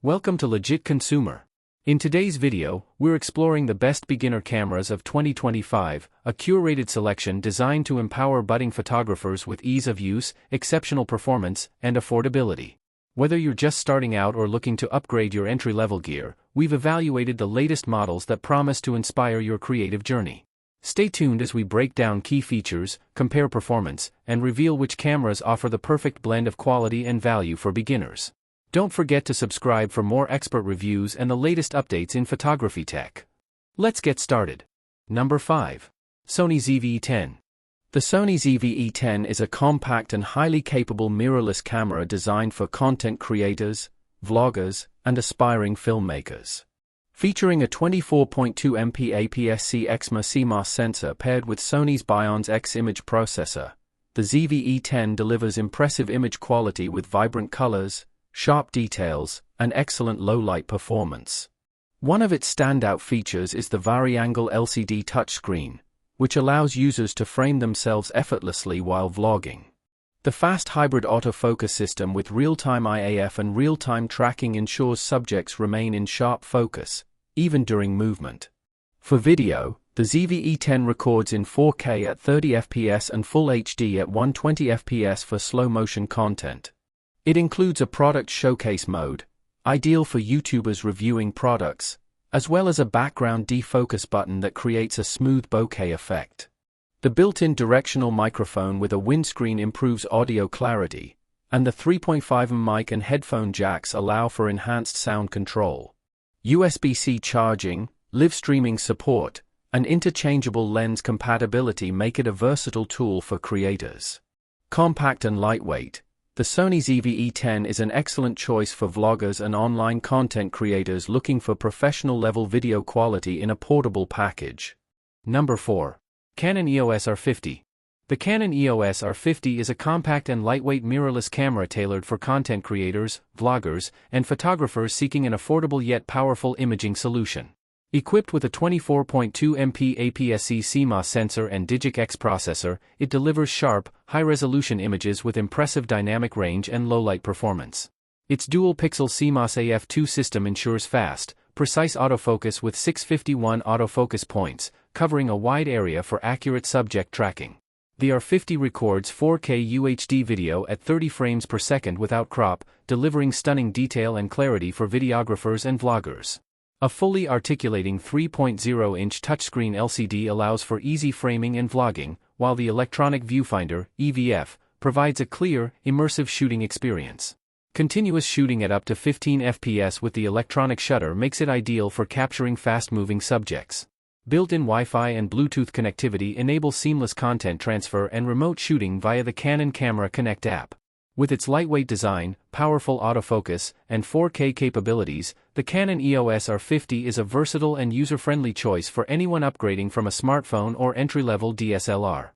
Welcome to Legit Consumer. In today's video, we're exploring the best beginner cameras of 2025, a curated selection designed to empower budding photographers with ease of use, exceptional performance, and affordability. Whether you're just starting out or looking to upgrade your entry-level gear, we've evaluated the latest models that promise to inspire your creative journey. Stay tuned as we break down key features, compare performance, and reveal which cameras offer the perfect blend of quality and value for beginners. Don't forget to subscribe for more expert reviews and the latest updates in photography tech. Let's get started. Number 5. Sony ZV-E10. The Sony ZV-E10 is a compact and highly capable mirrorless camera designed for content creators, vloggers, and aspiring filmmakers. Featuring a 24.2MP APS-C XMA CMOS sensor paired with Sony's Bionz X image processor, the ZV-E10 delivers impressive image quality with vibrant colors, sharp details, and excellent low-light performance. One of its standout features is the vari-angle LCD touchscreen, which allows users to frame themselves effortlessly while vlogging. The fast hybrid autofocus system with real-time IAF and real-time tracking ensures subjects remain in sharp focus, even during movement. For video, the ZV-E10 records in 4K at 30 fps and Full HD at 120 fps for slow-motion content. It includes a product showcase mode, ideal for YouTubers reviewing products, as well as a background defocus button that creates a smooth bokeh effect. The built-in directional microphone with a windscreen improves audio clarity, and the 3.5mm mic and headphone jacks allow for enhanced sound control. USB-C charging, live streaming support, and interchangeable lens compatibility make it a versatile tool for creators. Compact and lightweight, the Sony ZV-E10 is an excellent choice for vloggers and online content creators looking for professional-level video quality in a portable package. Number 4. Canon EOS R50. The Canon EOS R50 is a compact and lightweight mirrorless camera tailored for content creators, vloggers, and photographers seeking an affordable yet powerful imaging solution. Equipped with a 24.2MP APS-C CMOS sensor and Digic X processor, it delivers sharp, high-resolution images with impressive dynamic range and low-light performance. Its dual-pixel CMOS AF2 system ensures fast, precise autofocus with 651 autofocus points, covering a wide area for accurate subject tracking. The R50 records 4K UHD video at 30 frames per second without crop, delivering stunning detail and clarity for videographers and vloggers. A fully articulating 3.0-inch touchscreen LCD allows for easy framing and vlogging, while the electronic viewfinder, EVF, provides a clear, immersive shooting experience. Continuous shooting at up to 15 fps with the electronic shutter makes it ideal for capturing fast-moving subjects. Built-in Wi-Fi and Bluetooth connectivity enable seamless content transfer and remote shooting via the Canon Camera Connect app. With its lightweight design, powerful autofocus, and 4K capabilities, the Canon EOS R50 is a versatile and user-friendly choice for anyone upgrading from a smartphone or entry-level DSLR.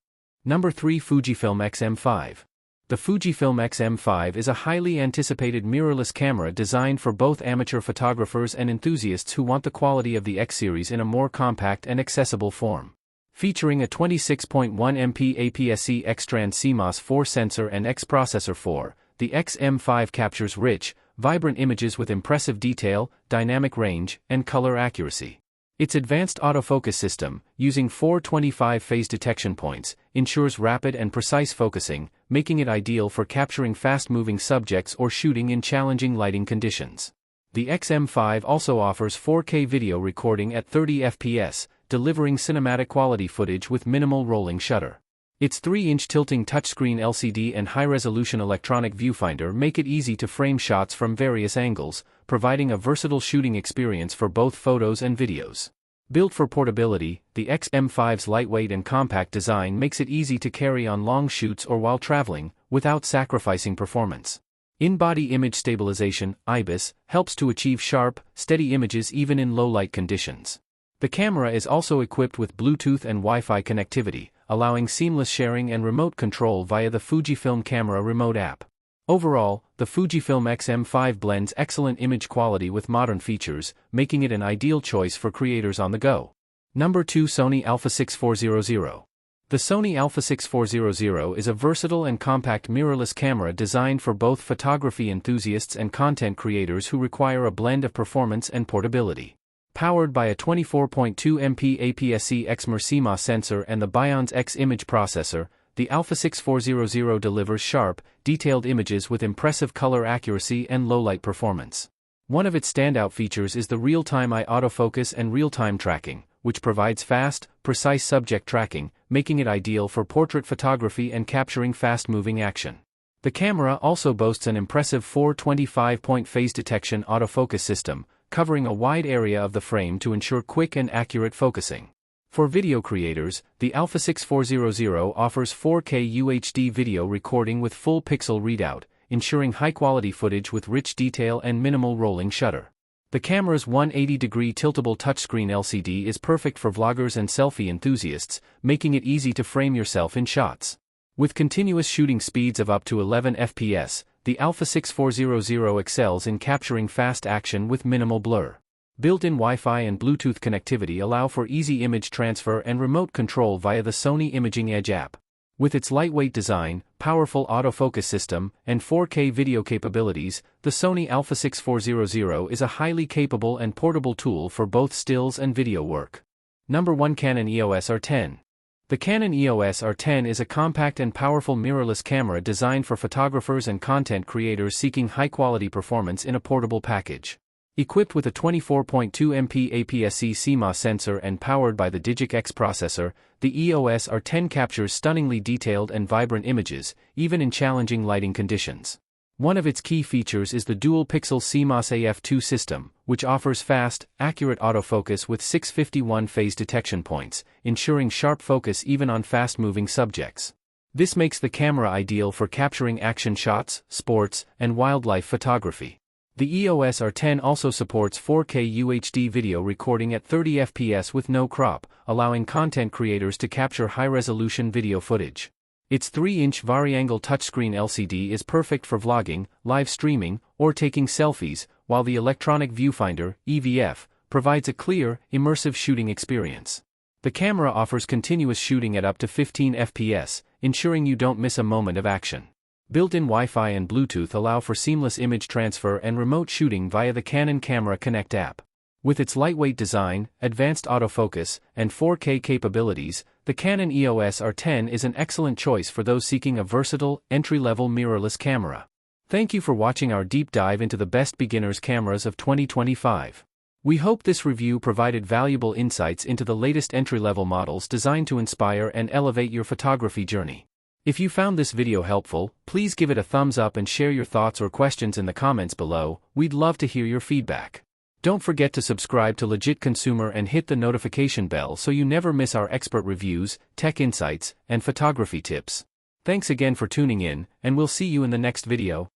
Number 3. Fujifilm X-M5. The Fujifilm X-M5 is a highly anticipated mirrorless camera designed for both amateur photographers and enthusiasts who want the quality of the X series in a more compact and accessible form. Featuring a 26.1MP APS-C X-Trans CMOS 4 sensor and X processor 4, the X-M5 captures rich, vibrant images with impressive detail, dynamic range, and color accuracy. Its advanced autofocus system, using 425 phase detection points, ensures rapid and precise focusing, making it ideal for capturing fast-moving subjects or shooting in challenging lighting conditions. The X-M5 also offers 4K video recording at 30 fps, delivering cinematic quality footage with minimal rolling shutter. Its 3-inch tilting touchscreen LCD and high-resolution electronic viewfinder make it easy to frame shots from various angles, providing a versatile shooting experience for both photos and videos. Built for portability, the X-M5's lightweight and compact design makes it easy to carry on long shoots or while traveling, without sacrificing performance. In-body image stabilization, IBIS, helps to achieve sharp, steady images even in low-light conditions. The camera is also equipped with Bluetooth and Wi-Fi connectivity, allowing seamless sharing and remote control via the Fujifilm Camera Remote app. Overall, the Fujifilm X-M5 blends excellent image quality with modern features, making it an ideal choice for creators on the go. Number 2. Sony Alpha 6 400. The Sony Alpha-6400 is a versatile and compact mirrorless camera designed for both photography enthusiasts and content creators who require a blend of performance and portability. Powered by a 24.2MP APS-C XMR CMOS sensor and the Bionz X image processor, the Alpha-6400 delivers sharp, detailed images with impressive color accuracy and low-light performance. One of its standout features is the real-time eye autofocus and real-time tracking, which provides fast, precise subject tracking, making it ideal for portrait photography and capturing fast-moving action. The camera also boasts an impressive 425-point phase detection autofocus system, covering a wide area of the frame to ensure quick and accurate focusing. For video creators, the Alpha-6400 offers 4K UHD video recording with full pixel readout, ensuring high-quality footage with rich detail and minimal rolling shutter. The camera's 180-degree tiltable touchscreen LCD is perfect for vloggers and selfie enthusiasts, making it easy to frame yourself in shots. With continuous shooting speeds of up to 11 FPS, the Alpha-6400 excels in capturing fast action with minimal blur. Built-in Wi-Fi and Bluetooth connectivity allow for easy image transfer and remote control via the Sony Imaging Edge app. With its lightweight design, powerful autofocus system, and 4K video capabilities, the Sony Alpha-6400 is a highly capable and portable tool for both stills and video work. Number 1. Canon EOS R10. The Canon EOS R10 is a compact and powerful mirrorless camera designed for photographers and content creators seeking high-quality performance in a portable package. Equipped with a 24.2MP APS-C CMOS sensor and powered by the Digic X processor, the EOS R10 captures stunningly detailed and vibrant images, even in challenging lighting conditions. One of its key features is the dual-pixel CMOS AF2 system, which offers fast, accurate autofocus with 651 phase detection points, ensuring sharp focus even on fast-moving subjects. This makes the camera ideal for capturing action shots, sports, and wildlife photography. The EOS R10 also supports 4K UHD video recording at 30 FPS with no crop, allowing content creators to capture high-resolution video footage. Its 3-inch vari-angle touchscreen LCD is perfect for vlogging, live streaming, or taking selfies, while the electronic viewfinder, EVF, provides a clear, immersive shooting experience. The camera offers continuous shooting at up to 15 FPS, ensuring you don't miss a moment of action. Built-in Wi-Fi and Bluetooth allow for seamless image transfer and remote shooting via the Canon Camera Connect app. With its lightweight design, advanced autofocus, and 4K capabilities, the Canon EOS R10 is an excellent choice for those seeking a versatile, entry-level mirrorless camera. Thank you for watching our deep dive into the best beginners cameras of 2025. We hope this review provided valuable insights into the latest entry-level models designed to inspire and elevate your photography journey. If you found this video helpful, please give it a thumbs up and share your thoughts or questions in the comments below. We'd love to hear your feedback. Don't forget to subscribe to Legit Consumer and hit the notification bell so you never miss our expert reviews, tech insights, and photography tips. Thanks again for tuning in, and we'll see you in the next video.